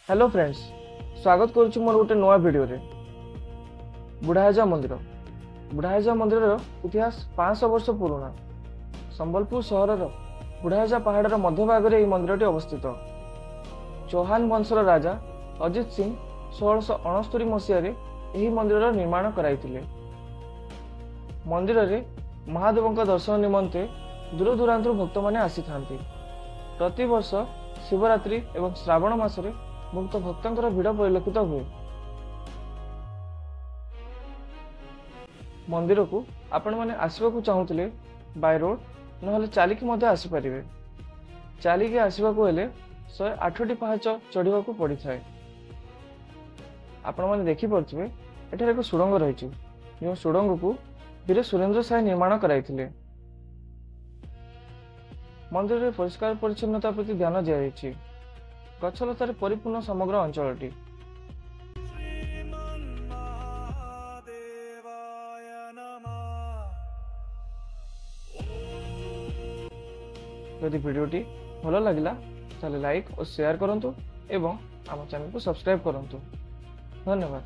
Hello friends, स्वागत करुछु मोर गोटे नया वीडियो रे। बुढ़ाजा मंदिर बुढ़ाजा मंदिर इतिहास 500 वर्ष पुराना। संबलपुर सहर बुढ़ाजा पहाड़ मध्य भाग में यह मंदिर अवस्थित। चौहान वंशर राजा अजित सिंह 1669 मसीह यह मंदिर निर्माण कराइथिले। मंदिर रे महादेव दर्शन निमंते दूर दूरांतर भक्त मैंने आसी थांती। प्रति वर्ष शिवरात्रि एवं श्रावण मासरे बहुत भक्तों भिड़ परिलक्षित हुए। मंदिर को आपण मैंने आसवाक चाहूले बाय रोड ना चलिकी आसीपारे। चलिकी आसवाक 108टी पाहाच चढ़ा पड़ी थाए। आपण मैंने देखिपे एठार एक सुड़ंग रही जो सुड़ंग को वीर सुरेंद्र साय निर्माण कराइथिले। मंदिर में परिष्कार परिच्छन्नता प्रति ध्यान दिया गछलतार परिपूर्ण समग्र अंचलटी। यदि वीडियोटी भल लगिला ताले लाइक और शेयर करंतु एवं आम चैनल को सब्सक्राइब करंतु। धन्यवाद।